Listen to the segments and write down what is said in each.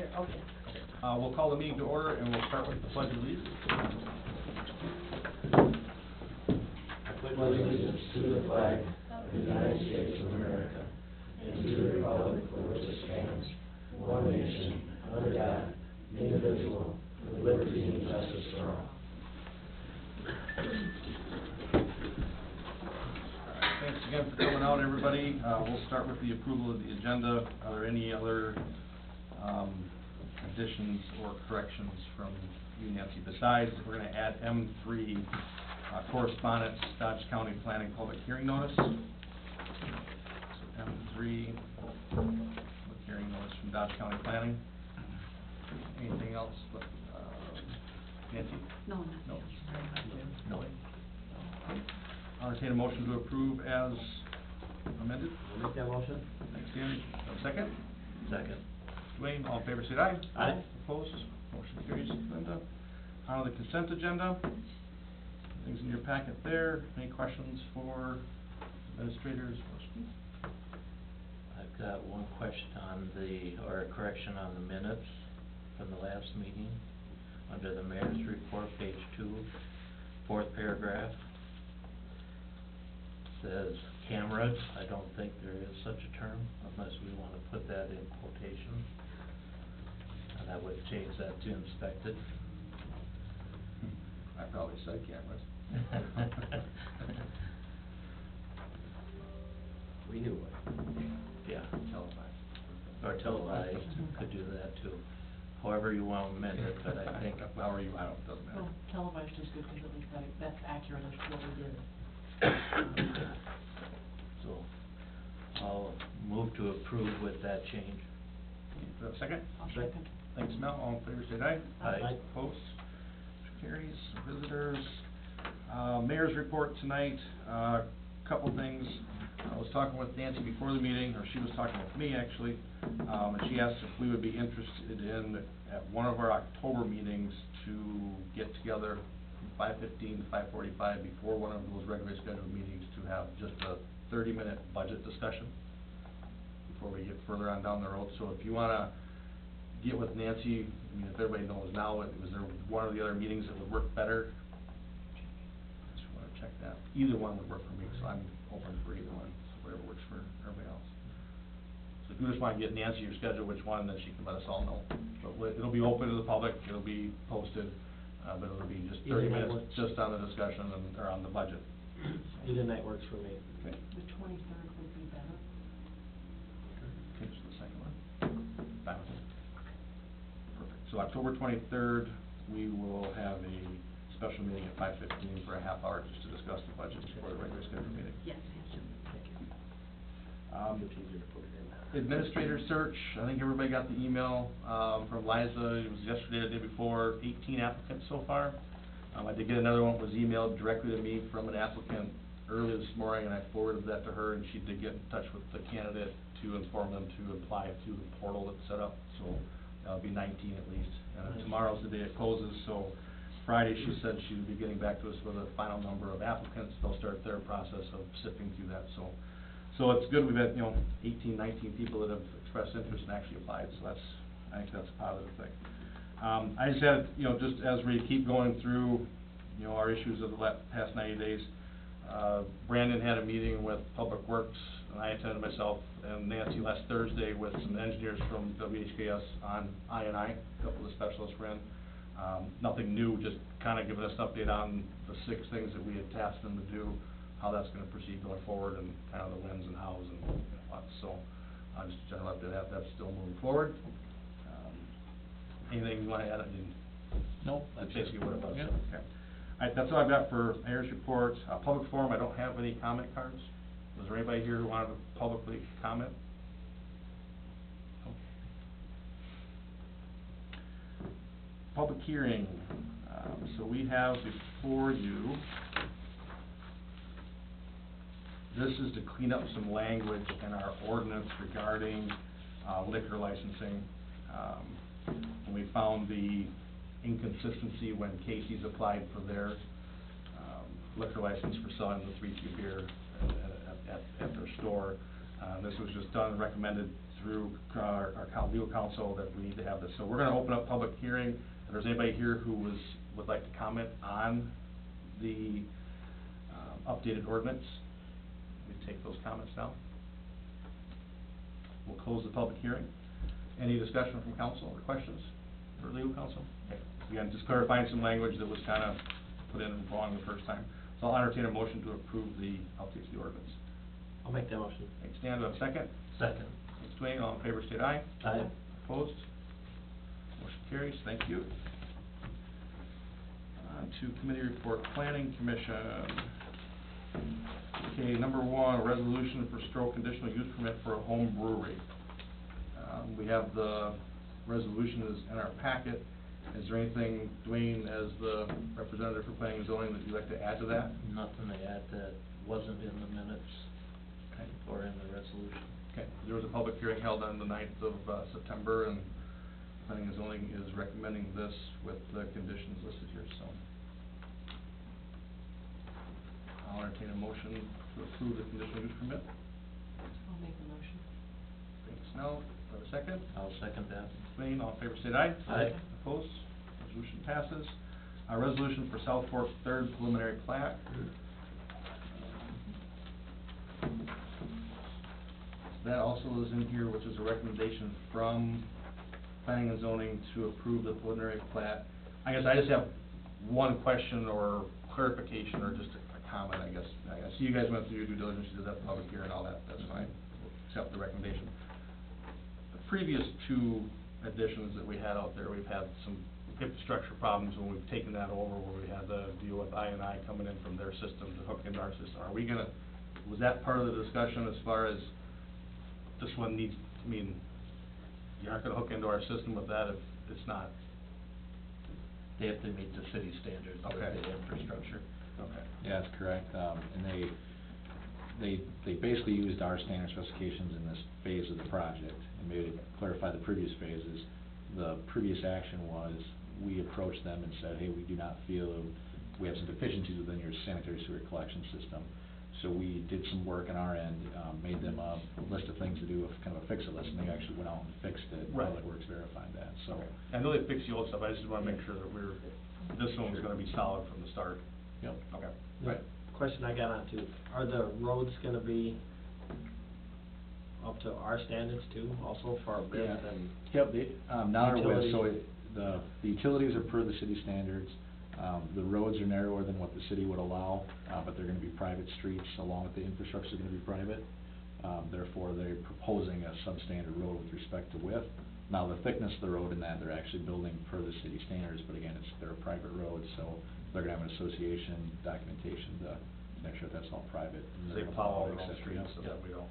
Here, okay. We'll call the meeting to order, and we'll start with the pledge of allegiance. I pledge allegiance to the flag of the United States of America and to the republic for which it stands, one nation, under God, indivisible, with liberty and justice for all. Thanks again for coming out, everybody. We'll start with the approval of the agenda. Are there any other additions or corrections from you, Nancy? Besides, we're going to add M3, correspondence, Dodge County Planning Public Hearing Notice. So M3, public hearing notice from Dodge County Planning. Anything else? Nancy? No, nothing No. else. No. I'll entertain a motion to approve as amended. Will make that motion? Thanks, Dan. Second? Second. Dwayne, all in favor, say aye. Aye. Opposed? Motion carries. Linda. On the consent agenda, things in your packet there. Any questions for administrators? I've got one question on or a correction on the minutes from the last meeting. Under the mayor's report, page 2, fourth paragraph, says cameras. I don't think there is such a term unless we want to put that in quotation. And I would change that to inspected. I probably said cameras. We knew it. Yeah. Televised. Or televised, could do that too. However you want to amend it, but I think. However you, doesn't matter. Well, televised is good because at least that's accurate as to what we did. So, I'll move to approve with that change. Do you have a second? I'll second. Thanks, Mel. All in favor, say aye. Aye. Opposed? Motion carries. Visitors. Mayor's report tonight. Couple things. I was talking with Nancy before the meeting, or she was talking with me actually, and she asked if we would be interested in, at one of our October meetings, to get together from 5:15 to 5:45 before one of those regularly scheduled meetings to have just a 30-minute budget discussion before we get further on down the road. So if you want to get with Nancy, I mean, if everybody knows now, was there one of the other meetings that would work better? Just want to check that. Either one would work for me, so I'm open for either one, so whatever works for everybody else. So if you just want to get Nancy your schedule, which one, then she can let us all know. But it'll be open to the public, it'll be posted, but it'll be just 30 minutes just on the discussion or on the budget. Either night works for me. Okay. The 23rd would be better. Okay, so the second one. Fine with it. Perfect. So October 23rd, we will have a special meeting at 5:15 for a half hour just to discuss the budget before the regular scheduled meeting. Yes, I have to. Thank you. Um, It's easier to put it in. Administrator search, I think everybody got the email, from Liza. It was yesterday or the day before, 18 applicants so far. I did get another one that was emailed directly to me from an applicant early this morning, and I forwarded that to her, and she did get in touch with the candidate to inform them to apply through the portal that's set up, so that'll be 19 at least. And tomorrow's the day it closes, so Friday she said she would be getting back to us with a final number of applicants. They'll start their process of sifting through that, so it's good. We've had, 18, 19 people that have expressed interest and actually applied, so I think that's a positive thing. I just had, just as we keep going through, our issues of the past 90 days, Brandon had a meeting with Public Works, and I attended myself and Nancy last Thursday with some engineers from WHKS on I&I, a couple of the specialists were in. Nothing new, just kind of giving us an update on the 6 things that we had tasked them to do, how that's going to proceed going forward, and kind of the whens and hows and what. So, just a general update that that's still moving forward. Anything you want to add? Nope, That's basically what it was. Yeah. Okay. All right, that's all I've got for mayor's report. Public forum, I don't have any comment cards. Was there anybody here who wanted to publicly comment? Public hearing. So we have before you, this is to clean up some language in our ordinance regarding liquor licensing. And we found the inconsistency when Casey's applied for their liquor license for selling the 3Q beer at their store. This was just done, recommended through our legal counsel that we need to have this. So we're gonna open up public hearing. If there's anybody here who would like to comment on the updated ordinance, we take those comments now. We'll close the public hearing. Any discussion from council or questions for legal counsel? Okay. Again, just clarifying some language that was kind of put in wrong the first time. So I'll entertain a motion to approve the updates to the ordinance. I'll make that motion. Thanks, Dan. Do I have a second? Second. Thanks, Dwayne. All in favor, state aye. Aye. Opposed? Motion carries. Thank you. On to committee report, Planning Commission. Okay, number one, a resolution for stroke conditional use permit for a home brewery. We have the resolution is in our packet. Is there anything, Dwayne, as the representative for planning and zoning, that you'd like to add to that? Nothing to add that wasn't in the minutes Okay. or in the resolution. Okay, there was a public hearing held on the 9th of September, and planning and zoning is recommending this with the conditions listed here, so. I'll entertain a motion to approve the conditional use permit. I'll make the motion. Thanks, Snell. Do I have a second? I'll second that. Wayne, all in favor, state aye. Aye. Opposed? Resolution passes. A resolution for South Fork third preliminary plat. That also is in here, which is a recommendation from planning and zoning to approve the preliminary plat. I guess I just have one question or clarification or just a comment, I guess. I see you guys went through your due diligence, you did that public hearing and all that, that's fine. We'll accept the recommendation. The previous two additions that we had out there, we've had some infrastructure problems when we've taken that over, where we had to deal with I&I coming in from their system to hook into our system. Are we gonna, was that part of the discussion as far as this one needs, I mean, you aren't gonna hook into our system with that if it's not? They have to meet the city standards for Okay. the infrastructure. Okay. Yeah, that's correct, and they basically used our standard specifications in this phase of the project, and maybe to clarify the previous phases, the previous action was, we approached them and said, hey, we do not feel, we have some deficiencies within your sanitary sewer collection system, so we did some work on our end, made them a list of things to do, kind of a fix-it list, and they actually went out and fixed it. Right. Public Works verified that, so. Okay. I know they fixed the old stuff, I just wanna make sure that this one was gonna be solid from the start. Yep. Okay. Right. Question I got on too, are the roads gonna be up to our standards too, also for our bids Yeah. and? Yep, now they're with, Utilities. so the utilities are per the city standards. The roads are narrower than what the city would allow, but they're gonna be private streets, along with the infrastructure gonna be private. Therefore, they're proposing a substandard road with respect to width. Now, the thickness of the road in that, they're actually building per the city standards, but again, they're a private road, so they're gonna have an association documentation to make sure that's all private. So they plow all their own Except for- streets, so yep. that we don't.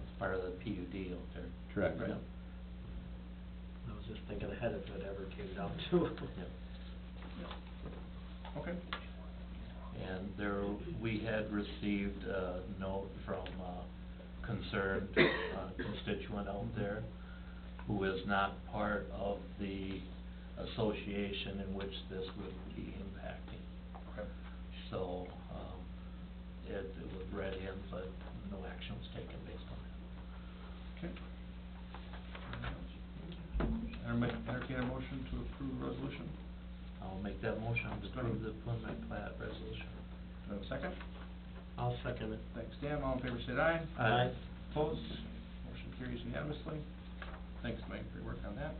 It's part of the PUD out there. Correct, Right. yep. I was just thinking ahead if it ever came down to it. Yep. Okay. And we had received a note from a concerned constituent out there who is not part of the association in which this would be impacting. Okay. So, it was read in, but no action was taken based on that. Okay. Entertain a motion to approve the resolution. I'll make that motion to approve the preliminary plat resolution. Do I have a second? I'll second it. Thanks, Dan. All in favor, say aye. Aye. Opposed? Motion carries unanimously. Thanks, Mike, for your work on that.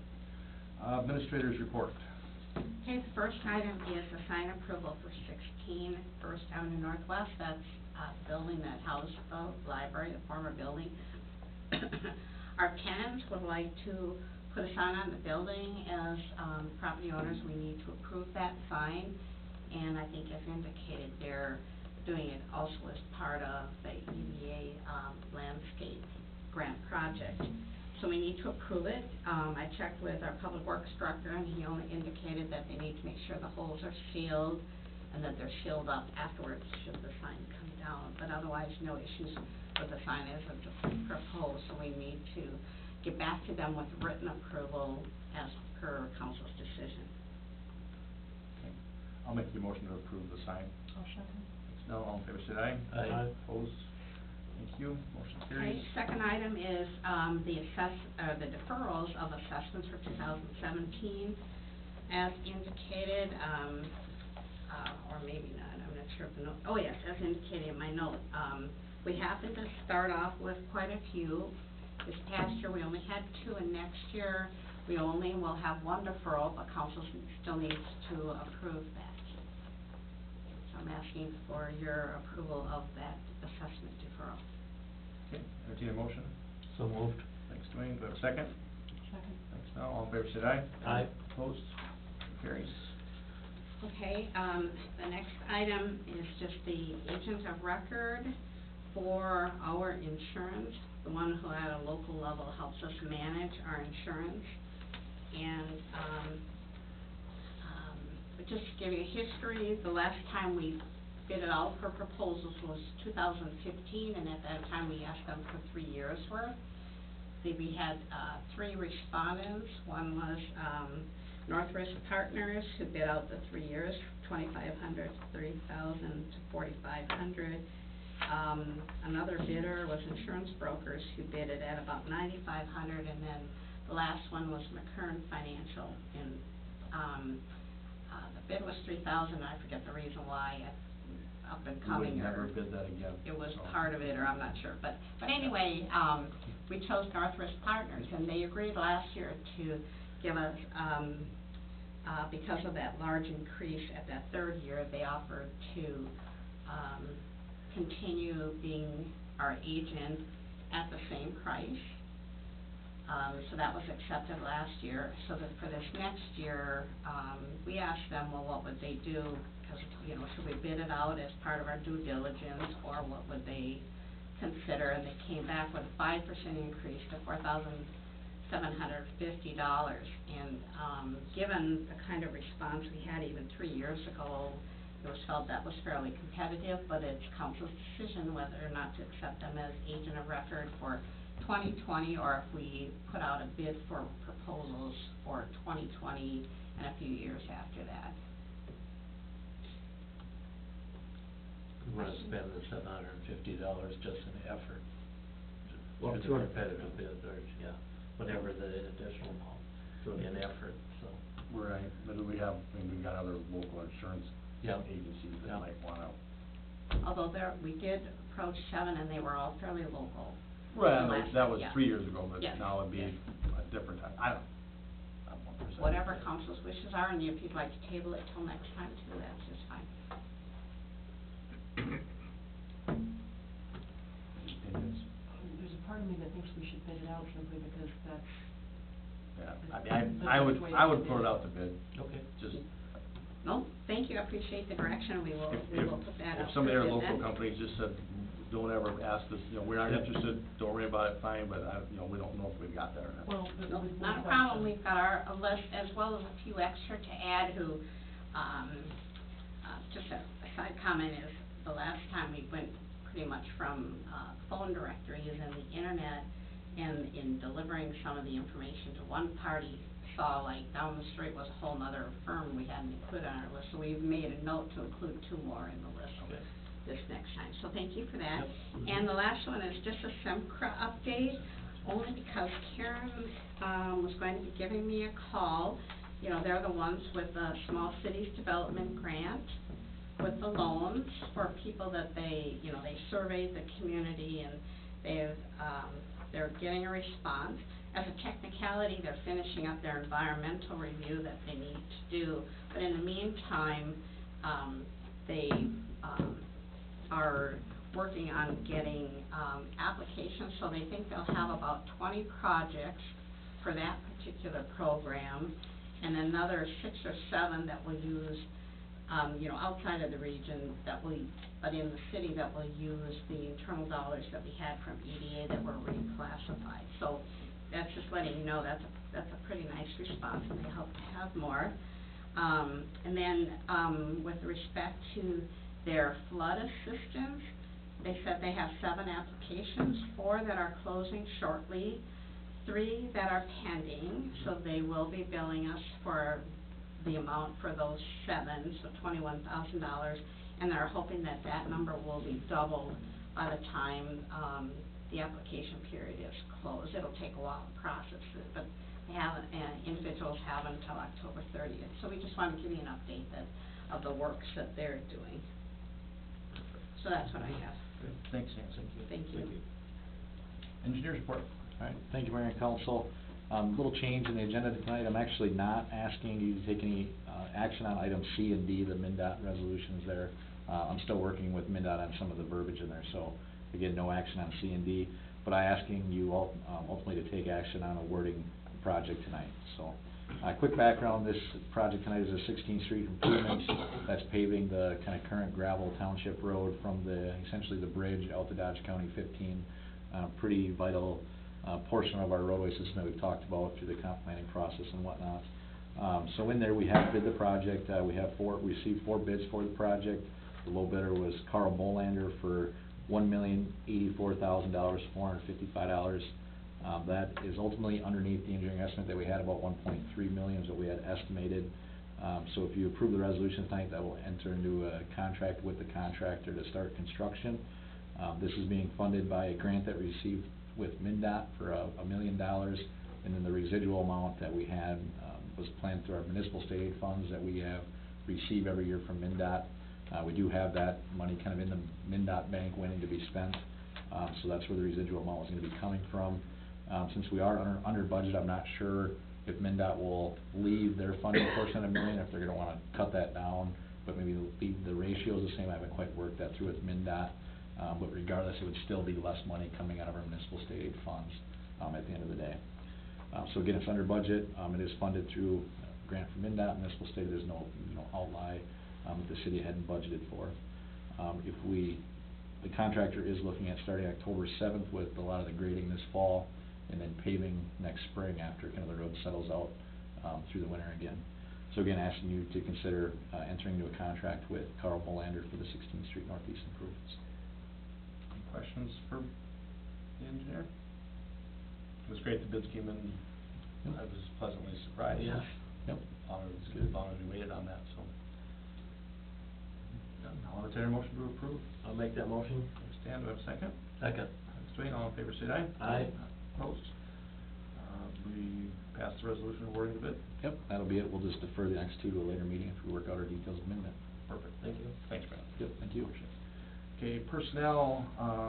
Administrators report. Okay, the first item is a sign approval for 16 First Avenue Northwest. That's the building that housed the library, the former building. Our tenants would like to put a sign on the building. As property owners, we need to approve that sign. And I think as indicated, they're doing it also as part of the EDA landscape grant project. So we need to approve it. I checked with our public works director, and he only indicated that they need to make sure the holes are sealed and that they're sealed up afterwards should the sign come down. But otherwise, no issues with the sign as it's proposed. So we need to get back to them with written approval as per council's decision. Okay. I'll make the motion to approve the sign. I'll second. Thanks, Nell. All in favor, say aye. Aye. Opposed? Thank you, motion Okay, carries. second item is, the deferrals of assessments for 2017. As indicated, or maybe not, I'm not sure if the note, oh yes, as indicated in my note, we happened to start off with quite a few. This past year, we only had 2, and next year, we only will have 1 deferral, but council still needs to approve that. So I'm asking for your approval of that assessment deferral. Okay, entertain a motion. So moved. Thanks, Dwayne, do I have a second? Second. Thanks, Mel, all in favor, say aye. Aye. Opposed? Motion carries. Okay, the next item is just the agent of record for our insurance, the one who at a local level helps us manage our insurance. And, just to give you a history, the last time we bid it out for proposals was 2015, and at that time we asked them for 3 years' worth. We had 3 respondents. One was Northwest Partners, who bid out the 3 years, $2,500 to $30,000 to $4,500. Another bidder was Insurance Brokers, who bid it at about $9,500, and then the last one was McKern Financial, and the bid was $3,000. I forget the reason why, up and coming, We would or never bid that again. it was so. part of it, or I'm not sure, but anyway, we chose Northwest Partners, and they agreed last year to give us, because of that large increase at that 3rd year, they offered to, continue being our agent at the same price. So that was accepted last year. So that for this next year, we asked them, well, what would they do? Because, you know, should we bid it out as part of our due diligence, or what would they consider? And they came back with a 5% increase to $4,750. And given the kind of response we had even 3 years ago, it was felt that was fairly competitive, but it's council's decision whether or not to accept them as agent of record for 2020, or if we put out a bid for proposals for 2020 and a few years after that. We wanna spend the $750 just in effort. Well, Should the competitive bid, or, yeah, whatever the additional amount in effort, so. Right, but we have, I mean, we've got other local insurance Yeah. agencies that Yeah. might wanna. Although we did approach 7, and they were all fairly local. Well, Last- that was yeah. 3 years ago, but Yes, now it'd be yes. a different time. I'm 1%. Whatever council's wishes are, and if you'd like to table it till next time too, that's just fine. Opinions? There's a part of me that thinks we should bid it out simply because that's, Yeah, That's I the would, way I to would do put it it. out to bid, Okay. just. No, thank you, I appreciate the direction, we will put that out. If some of for their bid local then. companies just said, don't ever ask us, you know, we're not Yep. interested, don't worry about it, fine, but we don't know if we've got that or not. well, but No, with not a one problem, question. we've got a list as well as a few extra to add who, just a side comment is, the last time we went pretty much from, phone directories and the internet, and in delivering some of the information to one party, saw like down the street was a whole nother firm we hadn't included on our list, so we've made a note to include 2 more in the list Okay. this next time, so thank you for that. Yep. And the last one is just a SEMCRA update, only because Karen, was going to be giving me a call. You know, they're the ones with the Small Cities Development Grant, with the loans for people that they, you know, they surveyed the community, and they're getting a response. As a technicality, they're finishing up their environmental review that they need to do, but in the meantime, they, are working on getting, applications, so they think they'll have about 20 projects for that particular program, and another 6 or 7 that will use, you know, outside of the region but in the city that will use the internal dollars that we had from EDA that were reclassified. So that's just letting you know that's a pretty nice response, and they hope to have more. And then, with respect to their flood assistance, they said they have 7 applications, 4 that are closing shortly, 3 that are pending, so they will be billing us for the amount for those 7, so $21,000, and they're hoping that that number will be doubled by the time, the application period is closed. It'll take a while to process it, but they haven't, individuals have until October 30th. So we just wanted to give you an update of the works that they're doing. So that's what I have. Good. Thanks, Nancy. Thank you. Engineers report. All right, thank you, Mayor and Council. Little change in the agenda tonight, I'm actually not asking you to take any, action on item C and D, the MnDOT resolutions there. I'm still working with MnDOT on some of the verbiage in there, so again, no action on C and D. But I'm asking you all, ultimately to take action on awarding the project tonight, so. Quick background, this project tonight is a 16th Street improvements, that's paving the kind of current gravel township road from essentially the bridge out to Dodge County 15. Pretty vital, portion of our roadway system that we've talked about through the comp planning process and whatnot. So in there, we have bid the project, we received 4 bids for the project. The low bidder was Carl Bolander for $1,084,455. That is ultimately underneath the engineering estimate that we had, about $1.3 million is what we had estimated. So if you approve the resolution tonight, that will enter into a contract with the contractor to start construction. This is being funded by a grant that we received with MnDOT for $1 million, and then the residual amount that we had was planned through our municipal state aid funds that we have received every year from MnDOT. We do have that money kind of in the MnDOT bank waiting to be spent, so that's where the residual amount is going to be coming from. Since we are under budget, I'm not sure if MnDOT will leave their funding portion at $1 million, if they're going to want to cut that down, but maybe leave the ratios the same. I haven't quite worked that through with MnDOT, but regardless, it would still be less money coming out of our municipal state aid funds at the end of the day. So again, it's under budget. It is funded through a grant from MnDOT, municipal state. There's no outlay that the city hadn't budgeted for. The contractor is looking at starting October 7th with a lot of the grading this fall, and then paving next spring after kind of the road settles out through the winter again. So again, asking you to consider entering into a contract with Carl Bolander for the 16th Street Northeast improvements. Any questions for the engineer? It was great the bids came in. Yep. I was pleasantly surprised. Yeah. Yep. As long as we waited on that, so. I'll entertain a motion to approve. I'll make that motion. Thanks, Dan. Do I have a second? Second. Thanks, Dwayne. All in favor, say aye. Aye. Opposed? We passed the resolution awarding the bid. Yep, that'll be it. We'll just defer the next two to a later meeting if we work out our details of MnDOT. Perfect. Thank you. Thanks, Brad. Yep, thank you. Okay, personnel,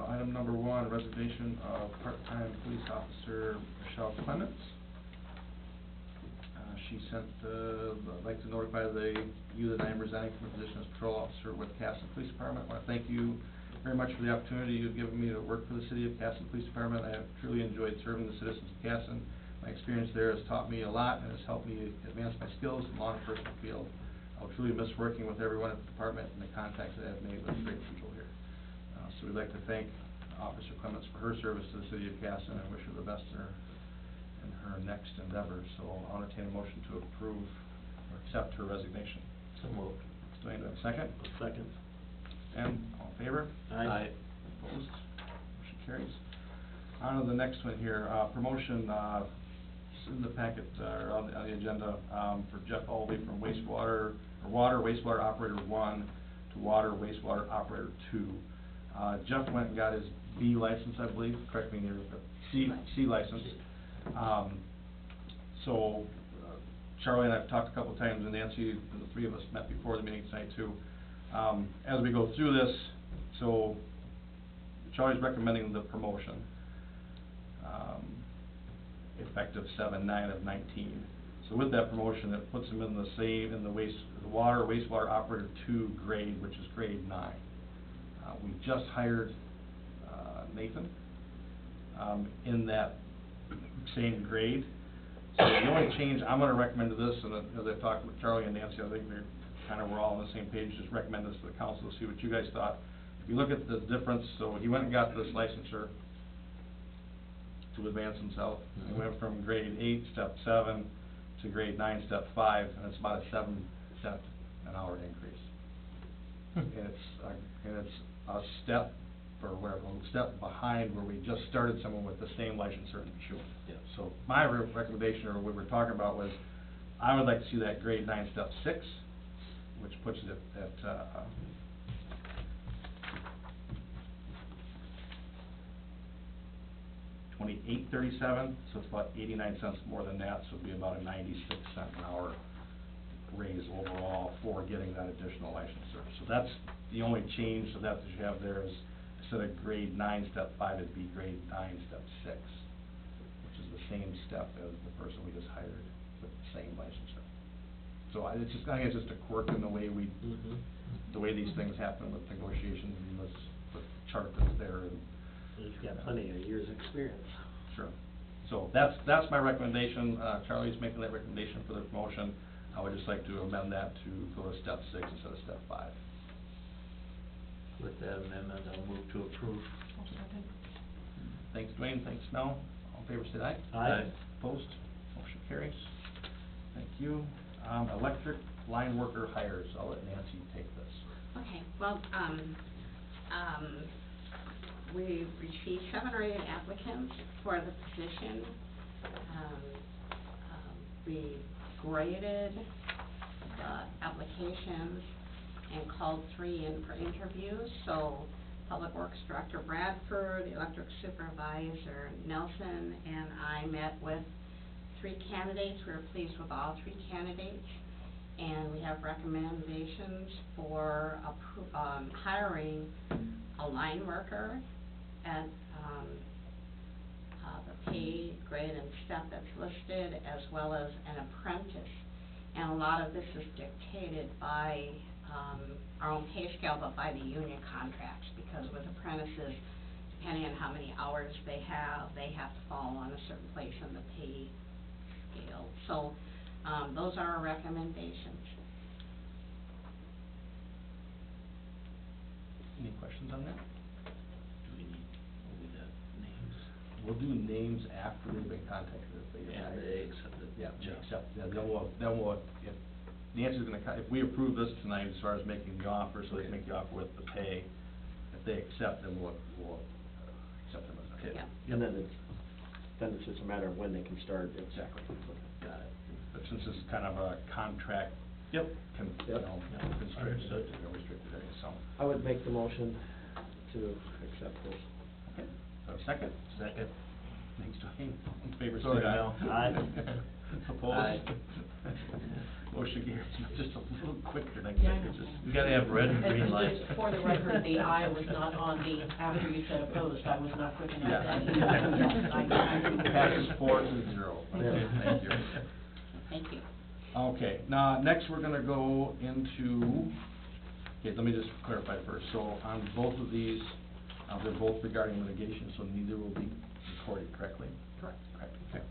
item number 1, resignation of part-time police officer Michelle Clements. She sent, I'd like to notify you that I am resigning from the position as patrol officer with Casson Police Department. I want to thank you very much for the opportunity you've given me to work for the city of Casson Police Department. I have truly enjoyed serving the citizens of Casson. My experience there has taught me a lot and has helped me advance my skills in the law enforcement field. I'll truly miss working with everyone at the department and the contacts that I've made with great people here. So we'd like to thank Officer Clements for her service to the city of Casson and wish her the best in her next endeavor. So I'll entertain a motion to approve or accept her resignation. So moved. Dwayne, do I have a second? Second. And all in favor? Aye. Opposed? Motion carries. On to the next one here, promotion, in the packet, on the agenda, for Jeff Albee from wastewater operator 1 to water wastewater operator 2. Jeff went and got his B license, I believe, correct me here, but C license. So, Charlie and I have talked a couple of times, and Nancy, the three of us met before the meeting tonight too. As we go through this, so Charlie's recommending the promotion, effective 7/9/19. So with that promotion, it puts him in the same, in the water wastewater operator 2 grade, which is grade 9. We just hired Nathan in that same grade. So the only change I'm going to recommend to this, and as I talked with Charlie and Nancy, I think we're all on the same page, just recommend this to the council to see what you guys thought. If you look at the difference, so he went and got this licensure to advance himself. He went from grade 8, step 7, to grade 9, step 5, and it's about a 7-cent an hour increase. And it's a step, or whatever, a step behind where we just started someone with the same licensure in Michoud. Yeah. So my recommendation, or what we're talking about, was I would like to see that grade 9, step 6, which puts it at $28.37, so it's about 89 cents more than that, so it'd be about a 96 cent an hour raise overall for getting that additional licensure. So that's the only change to that you have there is, instead of grade 9, step 5, it'd be grade 9, step 6, which is the same step as the person we just hired with the same licensure. So it's just, I think it's just a quirk in the way we, the way these things happen with negotiations and this chart that's there. And You've got plenty of years' experience. sure. So that's my recommendation. Charlie's making that recommendation for the promotion. I would just like to amend that to go to step 6 instead of step 5. With that amendment, I'll move to approve. Thanks, Dwayne. Thanks, Mel. All in favor, say aye. Aye. Opposed? Motion carries. Thank you. Electric line worker hires. I'll let Nancy take this. Okay, well, we received 7 or 8 applicants for the position. We graded the applications and called 3 in for interviews. So Public Works Director Bradford, the Electric Supervisor Nelson, and I met with 3 candidates. We were pleased with all 3 candidates. And we have recommendations for hiring a line worker at the pay grade and step that's listed, as well as an apprentice. And a lot of this is dictated by our own pay scale, but by the union contracts, because with apprentices, depending on how many hours they have to fall on a certain place in the pay scale. So those are our recommendations. Any questions on that? Do we need names? We'll do names after they've been contacted if they And decide. they accepted. Yeah, they accept. Yeah, then we'll, if Nancy's gonna, if we approve this tonight as far as making the offer, so they make the offer with the pay, if they accept, then we'll accept them as a hit. Yeah. And then it's just a matter of when they can start. Exactly. Got it. But since this is kind of a contract. Yep. You know, Yep. restricted area, so. I would make the motion to accept this. Okay, so second? Second. Thanks, Dwayne. All in favor, say Sorry, aye. Mel. Aye. Opposed? Aye. Motion carries just a little quicker than Yeah, I expected. know. Just- We gotta have red and green And lights. just for the record, the aye was not on the, after you said opposed, I was not quick enough. Yeah. Yes, I agree. Passes 4-0. Okay, thank you. Thank you. Okay, now, next we're gonna go into, okay, let me just clarify first. So on both of these, they're both regarding litigation, so neither will be recorded correctly? Correct. Correct, okay.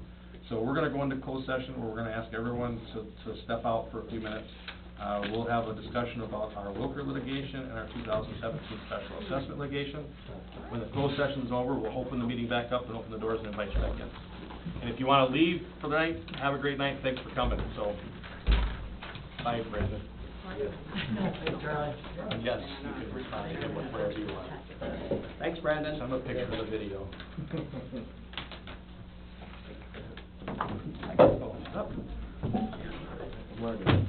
So we're gonna go into closed session where we're gonna ask everyone to step out for a few minutes. We'll have a discussion about our Wilker litigation and our 2017 special assessment litigation. When the closed session's over, we'll open the meeting back up and open the doors and invite you back in. And if you wanna leave for the night, have a great night, thanks for coming, so. Bye, Brandon. Yes, you can respond to him with whatever you want. Thanks, Brandon. Send him a picture of the video. Morning.